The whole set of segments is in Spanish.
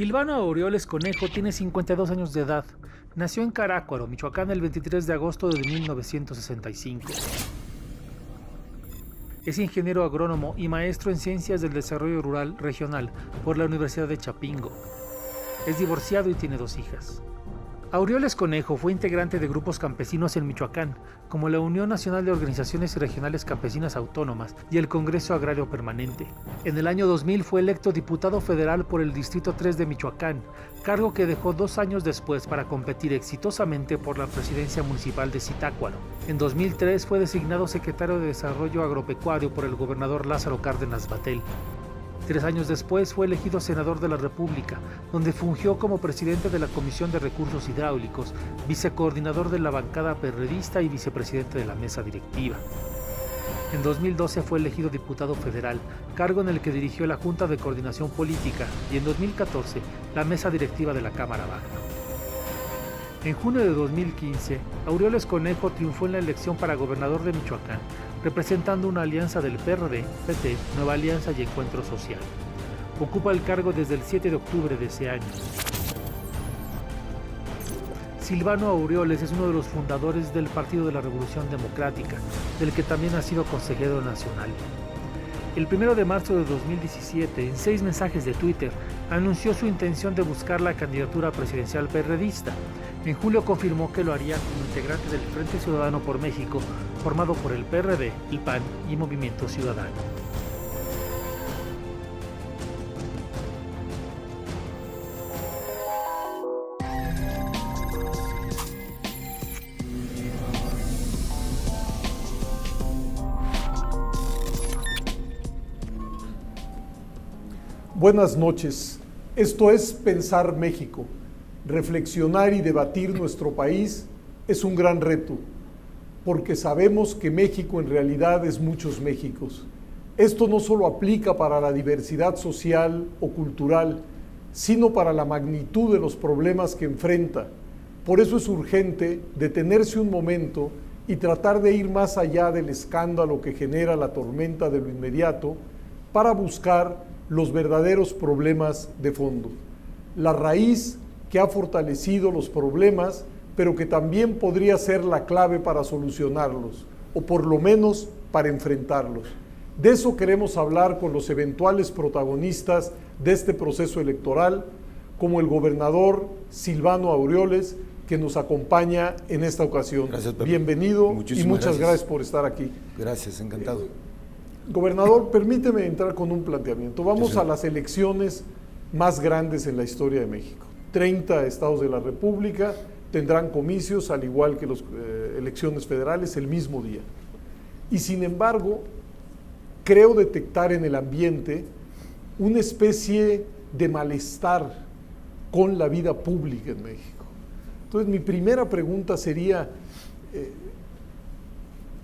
Silvano Aureoles Conejo tiene 52 años de edad. Nació en Carácuaro, Michoacán, el 23 de agosto de 1965. Es ingeniero agrónomo y maestro en Ciencias del Desarrollo Rural Regional por la Universidad de Chapingo. Es divorciado y tiene 2 hijas. Aureoles Conejo fue integrante de grupos campesinos en Michoacán, como la Unión Nacional de Organizaciones Regionales Campesinas Autónomas y el Congreso Agrario Permanente. En el año 2000 fue electo diputado federal por el Distrito 3 de Michoacán, cargo que dejó 2 años después para competir exitosamente por la presidencia municipal de Zitácuaro. En 2003 fue designado secretario de Desarrollo Agropecuario por el gobernador Lázaro Cárdenas Batlle. 3 años después fue elegido senador de la República, donde fungió como presidente de la Comisión de Recursos Hidráulicos, vicecoordinador de la bancada perredista y vicepresidente de la mesa directiva. En 2012 fue elegido diputado federal, cargo en el que dirigió la Junta de Coordinación Política y en 2014 la mesa directiva de la Cámara Baja. En junio de 2015, Aureoles Conejo triunfó en la elección para gobernador de Michoacán, representando una alianza del PRD, PT, Nueva Alianza y Encuentro Social. Ocupa el cargo desde el 7 de octubre de ese año. Silvano Aureoles es uno de los fundadores del Partido de la Revolución Democrática, del que también ha sido consejero nacional. El 1 de marzo de 2017, en 6 mensajes de Twitter, anunció su intención de buscar la candidatura presidencial perredista. En julio confirmó que lo haría como integrante del Frente Ciudadano por México, formado por el PRD, el PAN y Movimiento Ciudadano. Buenas noches. Esto es Pensar México. Reflexionar y debatir nuestro país es un gran reto, porque sabemos que México en realidad es muchos Méxicos. Esto no solo aplica para la diversidad social o cultural, sino para la magnitud de los problemas que enfrenta. Por eso es urgente detenerse un momento y tratar de ir más allá del escándalo que genera la tormenta de lo inmediato para buscar los verdaderos problemas de fondo. La raíz que ha fortalecido los problemas, pero que también podría ser la clave para solucionarlos, o por lo menos para enfrentarlos. De eso queremos hablar con los eventuales protagonistas de este proceso electoral, como el gobernador Silvano Aureoles, que nos acompaña en esta ocasión. Gracias, Pepe. Bienvenido. Muchísimas y muchas gracias por estar aquí. Gracias, encantado. Gobernador, permíteme entrar con un planteamiento. Vamos Sí. a las elecciones más grandes en la historia de México. 30 estados de la República tendrán comicios, al igual que las elecciones federales, el mismo día. Y sin embargo, creo detectar en el ambiente una especie de malestar con la vida pública en México. Entonces, mi primera pregunta sería,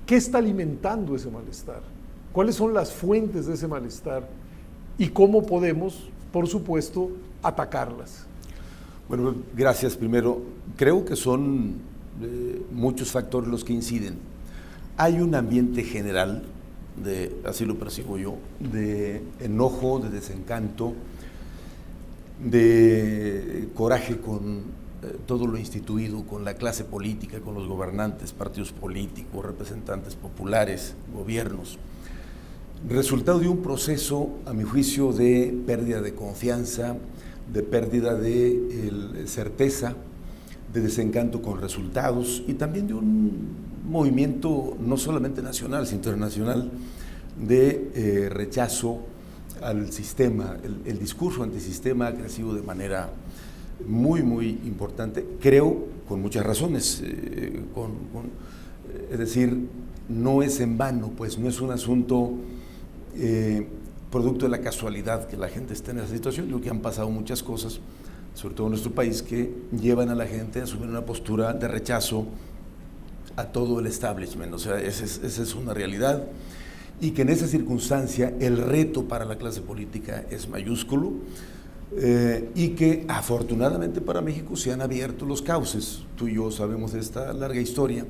¿qué está alimentando ese malestar? ¿Cuáles son las fuentes de ese malestar? ¿Y cómo podemos, por supuesto, atacarlas? Bueno, gracias primero. Creo que son muchos factores los que inciden. Hay un ambiente general, así lo percibo yo, de enojo, de desencanto, de coraje con todo lo instituido, con la clase política, con los gobernantes, partidos políticos, representantes populares, gobiernos. Resultado de un proceso, a mi juicio, de pérdida de confianza, de pérdida de certeza, de desencanto con resultados y también de un movimiento no solamente nacional, sino internacional, de rechazo al sistema. El discurso antisistema ha crecido de manera muy, muy importante, creo, con muchas razones. Es decir, no es en vano, pues no es un asunto producto de la casualidad que la gente esté en esa situación. Digo que han pasado muchas cosas, sobre todo en nuestro país, que llevan a la gente a asumir una postura de rechazo a todo el establishment. O sea, esa es una realidad, y que en esa circunstancia el reto para la clase política es mayúsculo, y que afortunadamente para México se han abierto los cauces. Tú y yo sabemos de esta larga historia.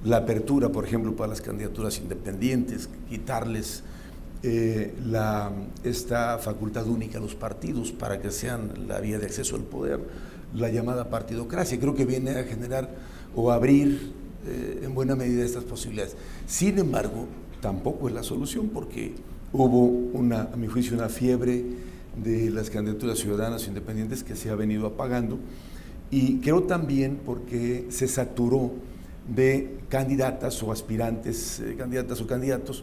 La apertura, por ejemplo, para las candidaturas independientes, quitarles esta facultad única a los partidos para que sean la vía de acceso al poder, la llamada partidocracia. Creo que viene a generar o abrir en buena medida estas posibilidades. Sin embargo, tampoco es la solución, porque hubo a mi juicio, una fiebre de las candidaturas ciudadanas independientes que se ha venido apagando, y creo también porque se saturó de candidatas o aspirantes, candidatas o candidatos,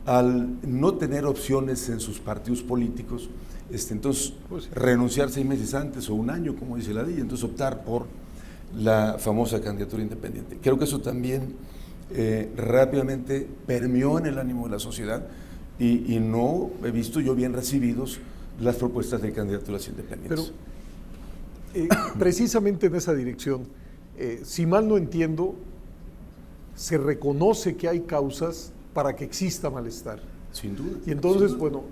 al no tener opciones en sus partidos políticos, entonces renunciar 6 meses antes o un año, como dice la ley, entonces optar por la famosa candidatura independiente. Creo que eso también rápidamente permeó en el ánimo de la sociedad, y no he visto yo bien recibidos las propuestas de candidaturas independientes. Pero precisamente en esa dirección, si mal no entiendo, se reconoce que hay causas para que exista malestar. Sin duda. Y entonces, bueno,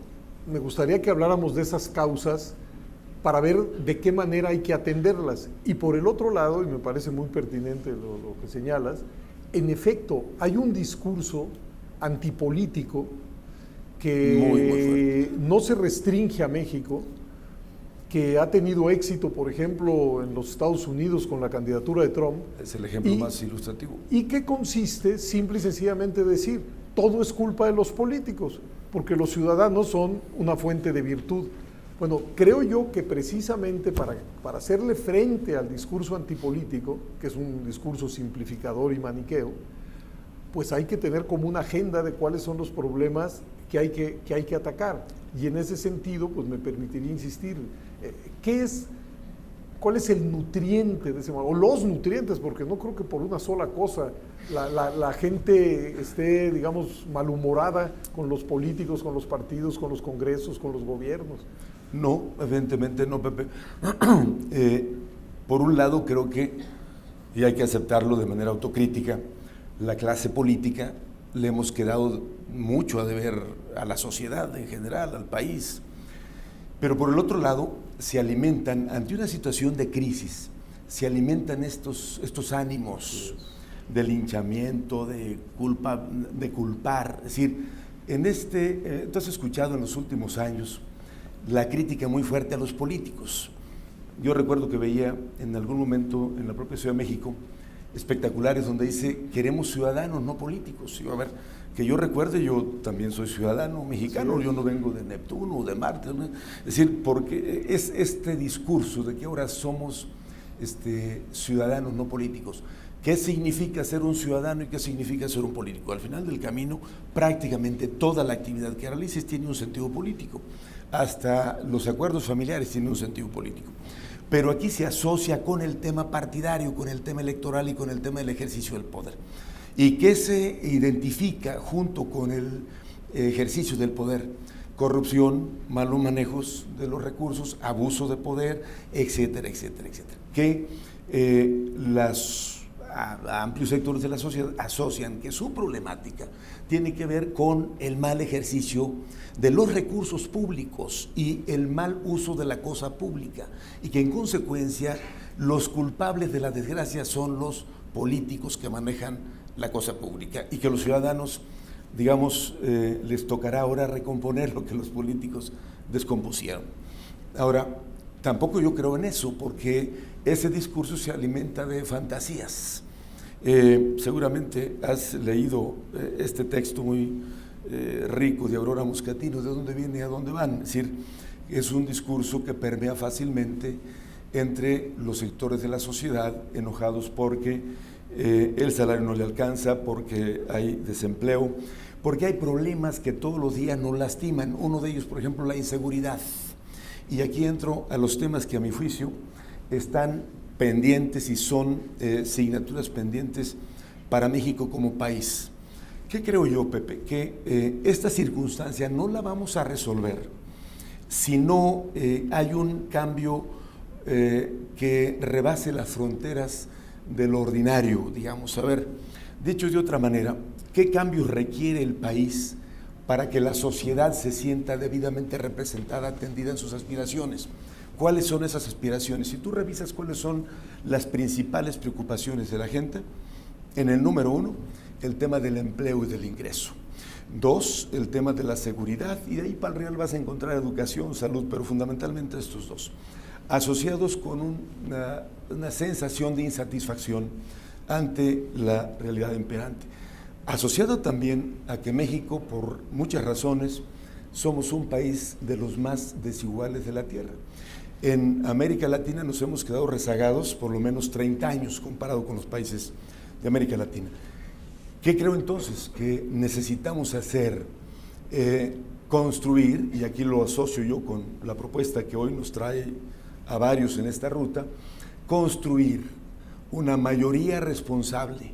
me gustaría que habláramos de esas causas para ver de qué manera hay que atenderlas. Y por el otro lado, y me parece muy pertinente lo que señalas, en efecto, hay un discurso antipolítico que no se restringe a México, que ha tenido éxito, por ejemplo, en los Estados Unidos con la candidatura de Trump. Es el ejemplo más ilustrativo. Y que consiste simple y sencillamente decir, todo es culpa de los políticos, porque los ciudadanos son una fuente de virtud. Bueno, creo yo que precisamente para hacerle frente al discurso antipolítico, que es un discurso simplificador y maniqueo, pues hay que tener como una agenda de cuáles son los problemas que hay que atacar. Y en ese sentido, pues me permitiría insistir, ¿cuál es el nutriente de ese mal? O los nutrientes, porque no creo que por una sola cosa la gente esté, digamos, malhumorada con los políticos, con los partidos, con los congresos, con los gobiernos. No, evidentemente no, Pepe. Por un lado, creo que, y hay que aceptarlo de manera autocrítica, la clase política le hemos quedado mucho a deber a la sociedad en general, al país. Pero por el otro lado, se alimentan, ante una situación de crisis, se alimentan estos ánimos de linchamiento, de culpar. Es decir, tú has escuchado en los últimos años la crítica muy fuerte a los políticos. Yo recuerdo que veía en algún momento en la propia Ciudad de México espectaculares donde dice, queremos ciudadanos, no políticos. Y a ver, que yo recuerde, yo también soy ciudadano mexicano, sí. Yo no vengo de Neptuno o de Marte, ¿no? Es decir, porque es este discurso de que ahora somos ciudadanos, no políticos. ¿Qué significa ser un ciudadano y qué significa ser un político? Al final del camino, prácticamente toda la actividad que realices tiene un sentido político. Hasta los acuerdos familiares tienen un sentido político. Pero aquí se asocia con el tema partidario, con el tema electoral y con el tema del ejercicio del poder. ¿Y qué se identifica junto con el ejercicio del poder? Corrupción, malos manejos de los recursos, abuso de poder, etcétera, etcétera, etcétera. Que amplios sectores de la sociedad asocian que su problemática tiene que ver con el mal ejercicio de los recursos públicos y el mal uso de la cosa pública, y que en consecuencia los culpables de la desgracia son los políticos que manejan la cosa pública, y que los ciudadanos, digamos, les tocará ahora recomponer lo que los políticos descompusieron. Ahora, tampoco yo creo en eso, porque ese discurso se alimenta de fantasías. Seguramente has leído este texto muy rico de Aurora Moscatino, de dónde viene y a dónde van. Es decir, es un discurso que permea fácilmente entre los sectores de la sociedad enojados porque el salario no le alcanza, porque hay desempleo, porque hay problemas que todos los días nos lastiman. Uno de ellos, por ejemplo, la inseguridad. Y aquí entro a los temas que a mi juicio están pendientes y son asignaturas pendientes para México como país. ¿Qué creo yo, Pepe? Que esta circunstancia no la vamos a resolver si no hay un cambio que rebase las fronteras de lo ordinario, digamos. A ver, dicho de otra manera, ¿qué cambios requiere el país para que la sociedad se sienta debidamente representada, atendida en sus aspiraciones? ¿Cuáles son esas aspiraciones? Si tú revisas cuáles son las principales preocupaciones de la gente, en el número 1, el tema del empleo y del ingreso. 2, el tema de la seguridad, y de ahí para el real vas a encontrar educación, salud, pero fundamentalmente estos dos, asociados con una sensación de insatisfacción ante la realidad imperante. Asociado también a que México, por muchas razones, somos un país de los más desiguales de la tierra. En América Latina nos hemos quedado rezagados por lo menos 30 años comparado con los países de América Latina. ¿Qué creo entonces? Que necesitamos hacer, construir, y aquí lo asocio yo con la propuesta que hoy nos trae a varios en esta ruta, construir una mayoría responsable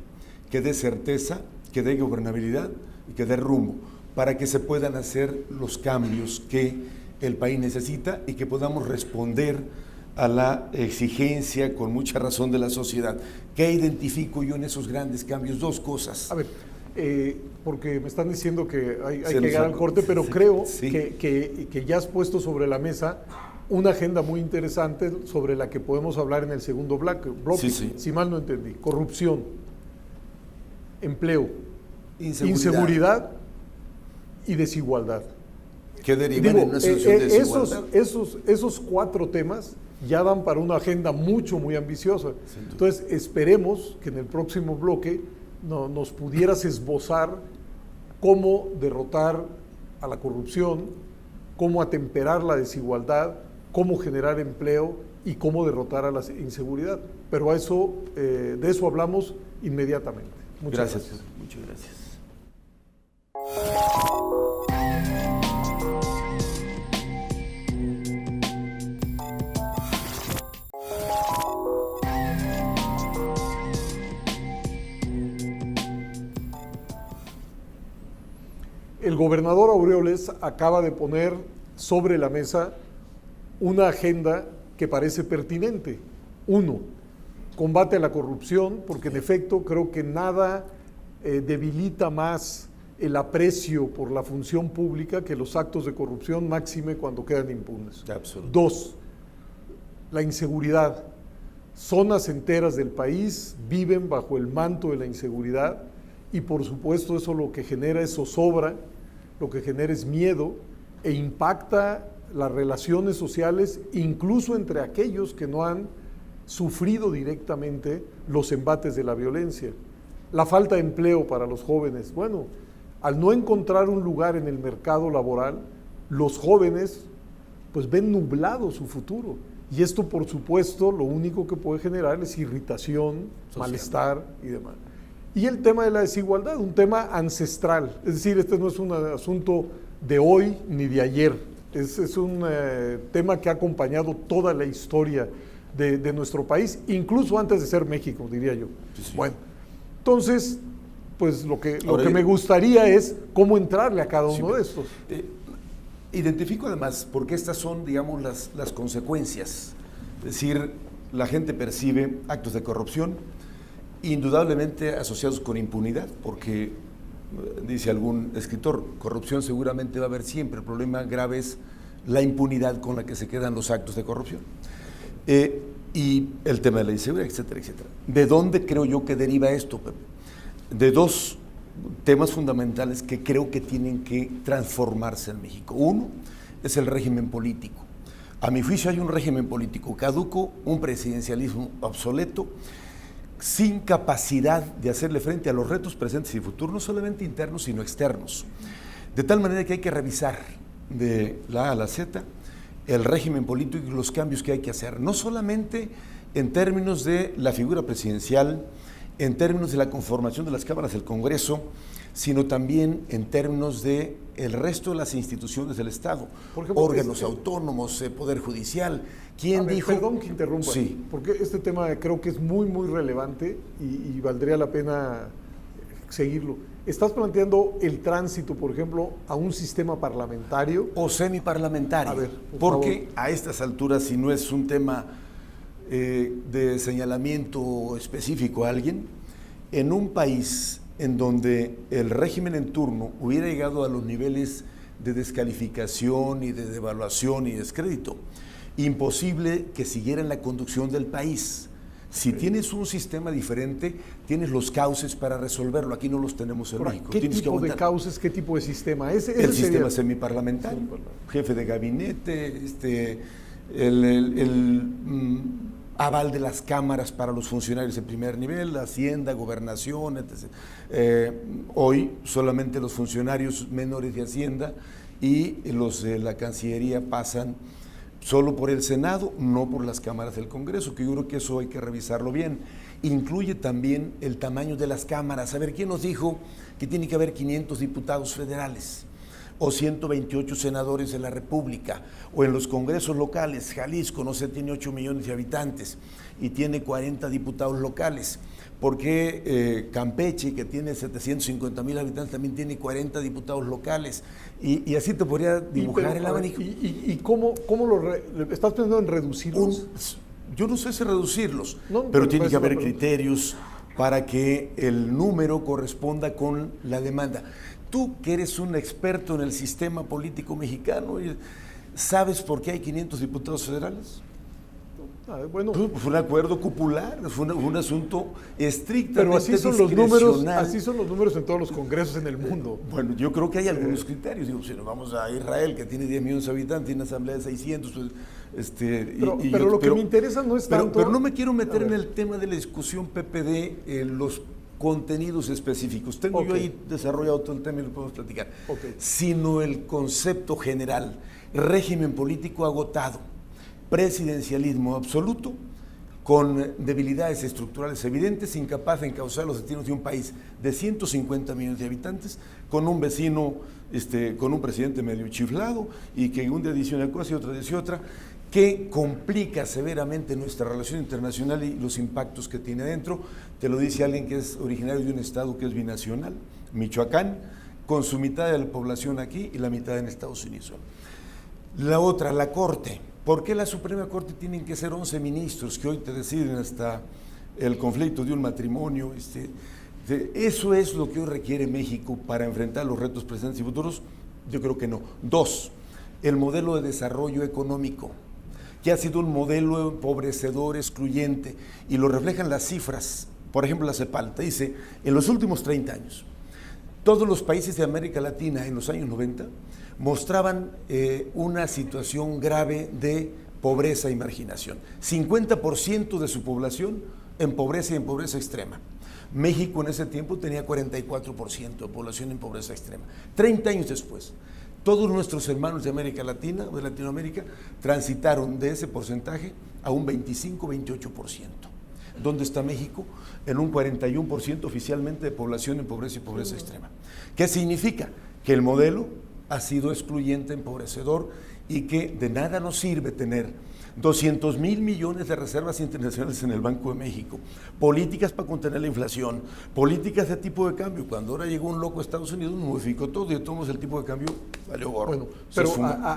que dé certeza, que dé gobernabilidad y que dé rumbo, para que se puedan hacer los cambios que el país necesita y que podamos responder a la exigencia con mucha razón de la sociedad. ¿Qué identifico yo en esos grandes cambios? Dos cosas. A ver, porque me están diciendo que hay que llegar al corte, pero sí, creo sí. que ya has puesto sobre la mesa una agenda muy interesante sobre la que podemos hablar en el segundo bloque, sí. Si mal no entendí. Corrupción, empleo, inseguridad y desigualdad. ¿Qué derivan en una situación de desigualdad? Esos 4 temas ya dan para una agenda muy ambiciosa. Entonces, esperemos que en el próximo bloque nos pudieras esbozar cómo derrotar a la corrupción, cómo atemperar la desigualdad, cómo generar empleo y cómo derrotar a la inseguridad. Pero de eso hablamos inmediatamente. Muchas gracias. Muchas gracias. El gobernador Aureoles acaba de poner sobre la mesa una agenda que parece pertinente. 1, combate a la corrupción, porque en efecto creo que nada debilita más el aprecio por la función pública que los actos de corrupción, máxime cuando quedan impunes. 2, la inseguridad. Zonas enteras del país viven bajo el manto de la inseguridad y por supuesto eso lo que genera es zozobra, lo que genera es miedo e impacta las relaciones sociales, incluso entre aquellos que no han sufrido directamente los embates de la violencia. La falta de empleo para los jóvenes. Bueno, al no encontrar un lugar en el mercado laboral, los jóvenes pues ven nublado su futuro. Y esto, por supuesto, lo único que puede generar es irritación, malestar y demás. Y el tema de la desigualdad, un tema ancestral. Es decir, este no es un asunto de hoy ni de ayer. Es un tema que ha acompañado toda la historia de nuestro país, incluso antes de ser México, diría yo. Sí. Bueno, entonces, pues lo que me gustaría es cómo entrarle a cada uno de estos. Identifico además, porque estas son, digamos, las consecuencias. Es decir, la gente percibe actos de corrupción, indudablemente asociados con impunidad, porque, dice algún escritor, corrupción seguramente va a haber siempre. El problema grave es la impunidad con la que se quedan los actos de corrupción. Y el tema de la inseguridad, etcétera, etcétera. ¿De dónde creo yo que deriva esto, Pepe? De 2 temas fundamentales que creo que tienen que transformarse en México. 1 es el régimen político. A mi juicio hay un régimen político caduco, un presidencialismo obsoleto, sin capacidad de hacerle frente a los retos presentes y futuros, no solamente internos, sino externos. De tal manera que hay que revisar de la A a la Z el régimen político y los cambios que hay que hacer, no solamente en términos de la figura presidencial, en términos de la conformación de las cámaras del Congreso, sino también en términos de el resto de las instituciones del Estado, por ejemplo, órganos autónomos, Poder Judicial. ¿Quién dijo? Perdón que interrumpa, sí, porque este tema creo que es muy relevante y valdría la pena seguirlo. ¿Estás planteando el tránsito, por ejemplo, a un sistema parlamentario? O semiparlamentario. A ver, porque a estas alturas, si no es un tema de señalamiento específico a alguien, en un país en donde el régimen en turno hubiera llegado a los niveles de descalificación y de devaluación y descrédito, imposible que siguiera en la conducción del país. Si tienes un sistema diferente, tienes los cauces para resolverlo. Aquí no los tenemos en México. ¿Qué Tienes tipo que de cauces, qué tipo de sistema? El sistema semiparlamentario, jefe de gabinete, aval de las cámaras para los funcionarios de primer nivel, Hacienda, Gobernación, etc. Hoy solamente los funcionarios menores de Hacienda y los de la Cancillería pasan solo por el Senado, no por las cámaras del Congreso, que yo creo que eso hay que revisarlo bien. Incluye también el tamaño de las cámaras. A ver, ¿quién nos dijo que tiene que haber 500 diputados federales? O 128 senadores de la República, o en los congresos locales, Jalisco, no sé, tiene 8 millones de habitantes y tiene 40 diputados locales. ¿Por qué Campeche, que tiene 750,000 habitantes, también tiene 40 diputados locales? Y así te podría dibujar el abanico. ¿Y cómo estás pensando en reducirlos? Yo no sé si reducirlos, No, pero tiene que haber criterios para que el número corresponda con la demanda. Tú, que eres un experto en el sistema político mexicano, ¿sabes por qué hay 500 diputados federales? Bueno, fue un acuerdo cupular, fue un asunto estrictamente pero así son los números en todos los congresos en el mundo. Bueno, yo creo que hay algunos criterios. Digo, si nos vamos a Israel, que tiene 10 millones de habitantes, tiene una asamblea de 600, pues, pero lo que me interesa no es tanto... Pero no me quiero meter en el tema de la discusión PPD, en los contenidos específicos. Tengo yo ahí desarrollado todo el tema y lo podemos platicar. Sino el concepto general, régimen político agotado, presidencialismo absoluto, con debilidades estructurales evidentes, incapaz de encauzar los destinos de un país de 150 millones de habitantes, con un vecino, con un presidente medio chiflado, y que un día dice una cosa y otro dice otra, que complica severamente nuestra relación internacional y los impactos que tiene dentro. Te lo dice alguien que es originario de un estado que es binacional, Michoacán, con su mitad de la población aquí y la mitad en Estados Unidos. La otra, la Corte. ¿Por qué la Suprema Corte tienen que ser 11 ministros que hoy te deciden hasta el conflicto de un matrimonio? ¿Eso es lo que hoy requiere México para enfrentar los retos presentes y futuros? Yo creo que no. 2, el modelo de desarrollo económico, que ha sido un modelo empobrecedor, excluyente, y lo reflejan las cifras. Por ejemplo, la CEPAL te dice, en los últimos 30 años, todos los países de América Latina en los años 90 mostraban una situación grave de pobreza y marginación. 50% de su población en pobreza y en pobreza extrema. México en ese tiempo tenía 44% de población en pobreza extrema. 30 años después, todos nuestros hermanos de América Latina o de Latinoamérica transitaron de ese porcentaje a un 25-28%. ¿Dónde está México? En un 41% oficialmente de población en pobreza y pobreza extrema. ¿Qué significa? Que el modelo ha sido excluyente, empobrecedor, y que de nada nos sirve tener 200,000 millones de reservas internacionales en el Banco de México, políticas para contener la inflación, políticas de tipo de cambio. Cuando ahora llegó un loco a Estados Unidos, modificó todo y tomamos el tipo de cambio, valió gorro. Bueno, pero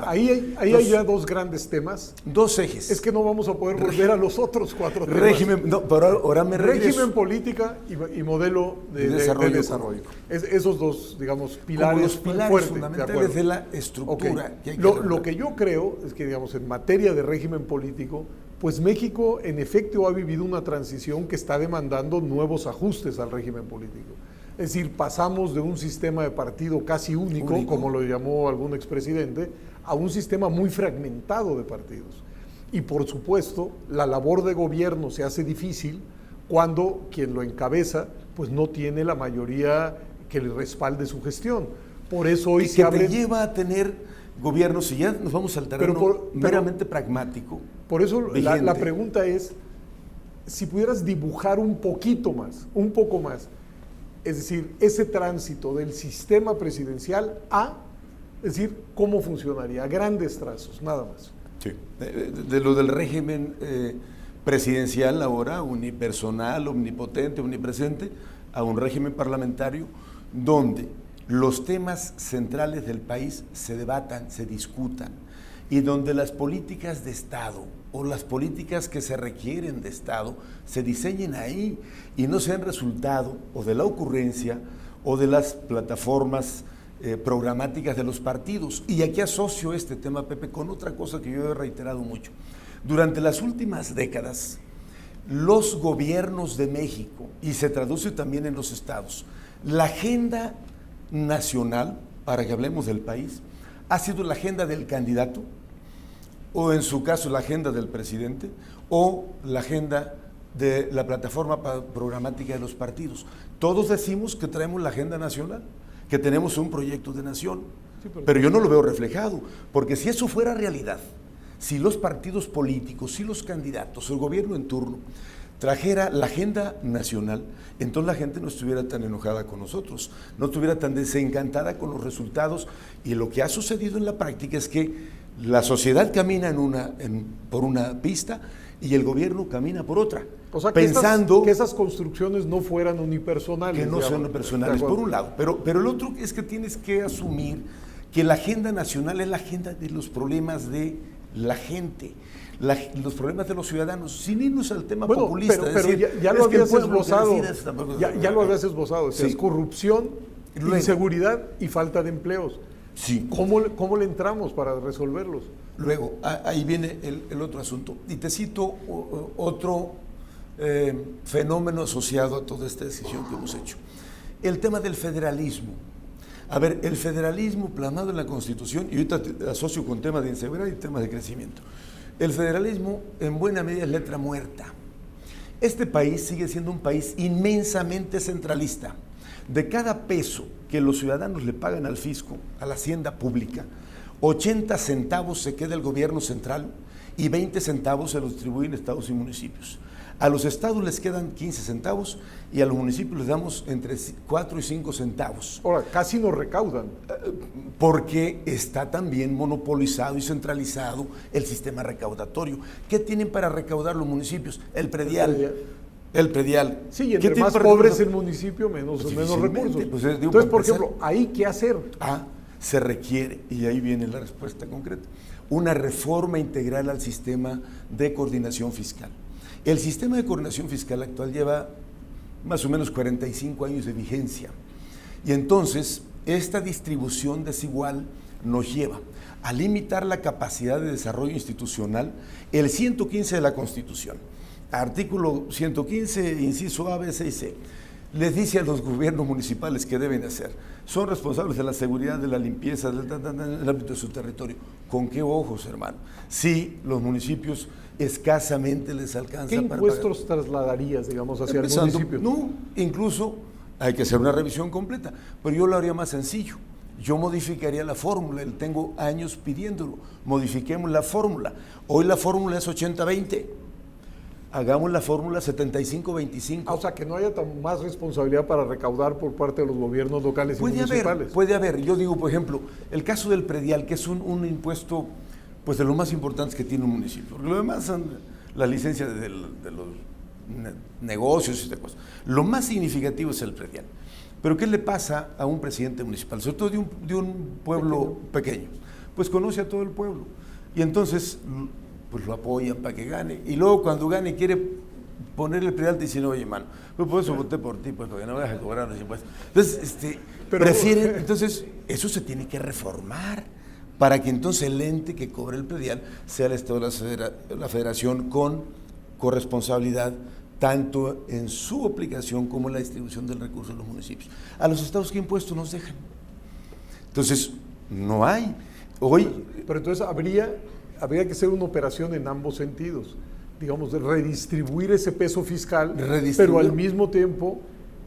ahí hay ya dos grandes temas. Dos ejes. Es que no vamos a poder volver a los otros 4 temas. Régimen, no, pero ahora me regreso. Régimen, política y modelo de desarrollo. Esos dos, digamos, pilares, como los pilares fuertes, fundamentales de la estructura. Que hay que lo que yo creo es que, digamos, en materia de régimen político, pues México en efecto ha vivido una transición que está demandando nuevos ajustes al régimen político. Es decir, pasamos de un sistema de partido casi único, como lo llamó algún expresidente, a un sistema muy fragmentado de partidos. Y por supuesto, la labor de gobierno se hace difícil cuando quien lo encabeza pues no tiene la mayoría que le respalde su gestión. Por eso hoy se abre... te lleva a tener gobiernos, si ya nos vamos al terreno meramente pragmático. Por eso la pregunta es, si pudieras dibujar un poco más, es decir, ese tránsito del sistema presidencial es decir, ¿cómo funcionaría? A grandes trazos, nada más. Sí. De lo del régimen presidencial ahora, unipersonal, omnipotente, omnipresente, a un régimen parlamentario donde los temas centrales del país se debatan, se discutan, y donde las políticas de Estado o las políticas que se requieren de Estado se diseñen ahí y no sean resultado o de la ocurrencia o de las plataformas programáticas de los partidos. Y aquí asocio este tema, Pepe, con otra cosa que yo he reiterado mucho. Durante las últimas décadas, los gobiernos de México, y se traduce también en los estados, la agenda nacional, para que hablemos del país, ha sido la agenda del candidato, o en su caso la agenda del presidente, o la agenda de la plataforma programática de los partidos. Todos decimos que traemos la agenda nacional, que tenemos un proyecto de nación, sí, pero yo no lo veo reflejado, porque si eso fuera realidad, si los partidos políticos, si los candidatos, el gobierno en turno, trajera la agenda nacional, entonces la gente no estuviera tan enojada con nosotros, no estuviera tan desencantada con los resultados, y lo que ha sucedido en la práctica es que la sociedad camina por una pista y el gobierno camina por otra. O sea, pensando que esas construcciones no fueran unipersonales. Que no sean unipersonales, por un lado. Pero el otro es que tienes que asumir que la agenda nacional es la agenda de los problemas de la gente, los problemas de los ciudadanos, sin irnos al tema populista. Pero decir, ya lo habías esbozado, ya lo habías esbozado, sí. Es corrupción, inseguridad y falta de empleos. Sí. ¿Cómo le entramos para resolverlos? Luego, ahí viene el otro asunto. Y te cito otro fenómeno asociado a toda esta decisión que hemos hecho. El tema del federalismo. A ver, el federalismo plasmado en la Constitución, y ahorita te asocio con temas de inseguridad y temas de crecimiento. El federalismo en buena medida es letra muerta. Este país sigue siendo un país inmensamente centralista. De cada peso que los ciudadanos le pagan al fisco, a la hacienda pública, 80 centavos se queda el gobierno central y 20 centavos se los distribuyen estados y municipios. A los estados les quedan 15 centavos y a los municipios les damos entre 4 y 5 centavos. Ahora, casi no recaudan. Porque está también monopolizado y centralizado el sistema recaudatorio. ¿Qué tienen para recaudar los municipios? El predial. El predial. Sí, y entre más pobre es el municipio, menos recursos. Pues, entonces, por ejemplo, ¿ahí qué hacer? Se requiere, y ahí viene la respuesta concreta, una reforma integral al sistema de coordinación fiscal. El sistema de coordinación fiscal actual lleva más o menos 45 años de vigencia. Y entonces, esta distribución desigual nos lleva a limitar la capacidad de desarrollo institucional, el 115 de la Constitución. Artículo 115, inciso A, B, C y C, les dice a los gobiernos municipales qué deben hacer. Son responsables de la seguridad, de la limpieza, del ámbito de su territorio. ¿Con qué ojos, hermano? Si los municipios escasamente les alcanza para pagar. ¿Qué impuestos trasladarías, digamos, hacia el municipio? No, incluso hay que hacer una revisión completa, pero yo lo haría más sencillo. Yo modificaría la fórmula, tengo años pidiéndolo. Modifiquemos la fórmula. Hoy la fórmula es 80-20. Hagamos la fórmula 75-25. O sea, que no haya más responsabilidad para recaudar por parte de los gobiernos locales y municipales. Puede haber. Yo digo, por ejemplo, el caso del predial, que es un impuesto pues de lo más importantes que tiene un municipio. Porque lo demás son las licencias de los negocios y estas cosas. Lo más significativo es el predial. Pero ¿qué le pasa a un presidente municipal? Sobre todo de un pueblo pequeño. Pues conoce a todo el pueblo. Y entonces pues lo apoyan para que gane, y luego cuando gane quiere ponerle el predial, te dicen, oye, mano, pues por eso voté por ti, pues porque no vas a cobrar los impuestos. Entonces, prefieren, entonces, eso se tiene que reformar, para que entonces el ente que cobre el predial sea el Estado de la Federación con corresponsabilidad, tanto en su aplicación como en la distribución del recurso de los municipios. A los estados, ¿qué impuestos nos dejan? Entonces, no hay. Pero entonces habría que hacer una operación en ambos sentidos, digamos, de redistribuir ese peso fiscal, pero al mismo tiempo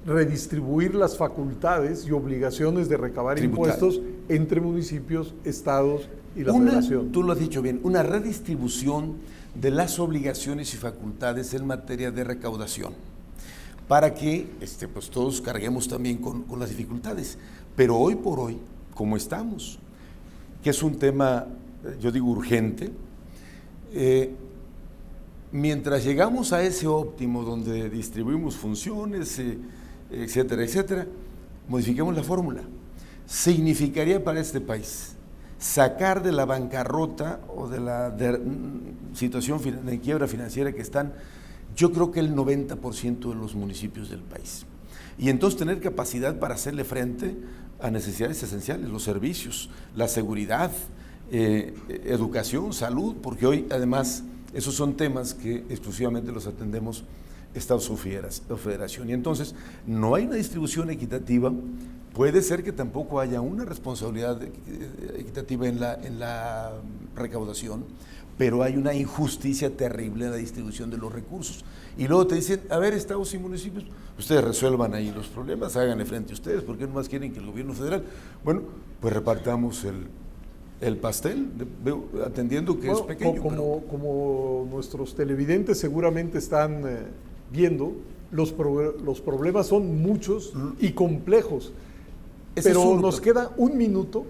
redistribuir las facultades y obligaciones de recabar impuestos entre municipios, estados y la federación. Tú lo has dicho bien, una redistribución de las obligaciones y facultades en materia de recaudación, para que pues todos carguemos también con las dificultades. Pero hoy por hoy, como estamos, que es un tema, yo digo, urgente, mientras llegamos a ese óptimo donde distribuimos funciones, etcétera, etcétera, modifiquemos la fórmula. Significaría para este país sacar de la bancarrota o de la situación de quiebra financiera que están, yo creo que el 90% de los municipios del país. Y entonces tener capacidad para hacerle frente a necesidades esenciales, los servicios, la seguridad, educación, salud, porque hoy además Esos son temas que exclusivamente los atendemos Estados o Federación. Y entonces no hay una distribución equitativa. Puede ser que tampoco haya una responsabilidad equitativa en la recaudación, pero hay una injusticia terrible en la distribución de los recursos. Y luego te dicen, a ver, estados y municipios, ustedes resuelvan ahí los problemas, háganle frente a ustedes, ¿por qué no más quieren que el gobierno federal? Bueno, pues repartamos el pastel, atendiendo que es pequeño. Como nuestros televidentes seguramente están viendo, los problemas son muchos y complejos. Pero nos queda un minuto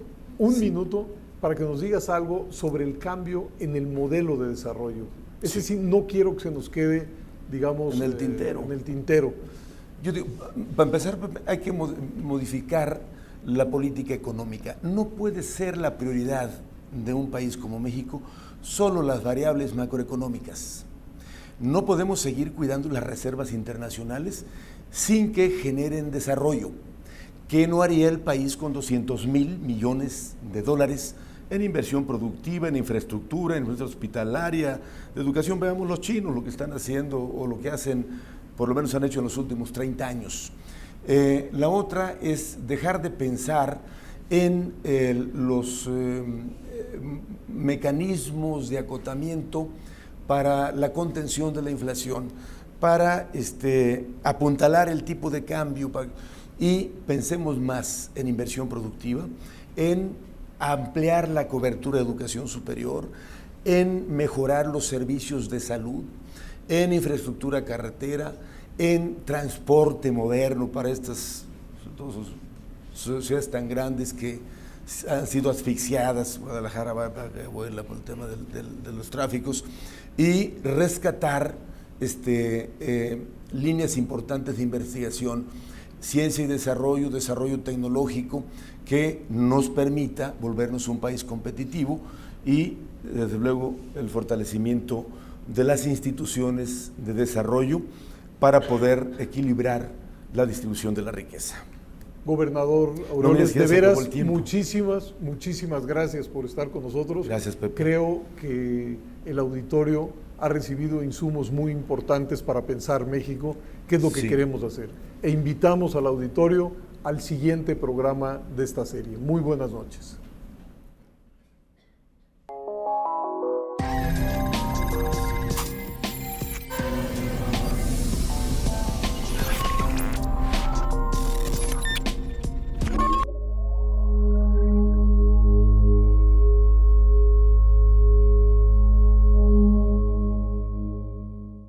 para que nos digas algo sobre el cambio en el modelo de desarrollo. Es decir, no quiero que se nos quede, digamos, en el tintero. Yo digo, para empezar, hay que modificar la política económica. No puede ser la prioridad de un país como México solo las variables macroeconómicas. No podemos seguir cuidando las reservas internacionales sin que generen desarrollo. ¿Qué no haría el país con 200,000 millones de dólares en inversión productiva, en infraestructura, en infraestructura hospitalaria, de educación? Veamos los chinos, lo que están haciendo o lo que hacen, por lo menos han hecho en los últimos 30 años. La otra es dejar de pensar en los mecanismos de acotamiento para la contención de la inflación, para apuntalar el tipo de cambio, y pensemos más en inversión productiva, en ampliar la cobertura de educación superior, en mejorar los servicios de salud, en infraestructura carretera, en transporte moderno para estas sociedades tan grandes que han sido asfixiadas. Guadalajara vuela por el tema de los tráficos, y rescatar líneas importantes de investigación, ciencia y desarrollo tecnológico, que nos permita volvernos un país competitivo, y desde luego el fortalecimiento de las instituciones de desarrollo para poder equilibrar la distribución de la riqueza. Gobernador Aureoles, de veras, muchísimas gracias por estar con nosotros. Gracias, Pepe. Creo que el auditorio ha recibido insumos muy importantes para pensar México, qué es lo que queremos hacer. E invitamos al auditorio al siguiente programa de esta serie. Muy buenas noches.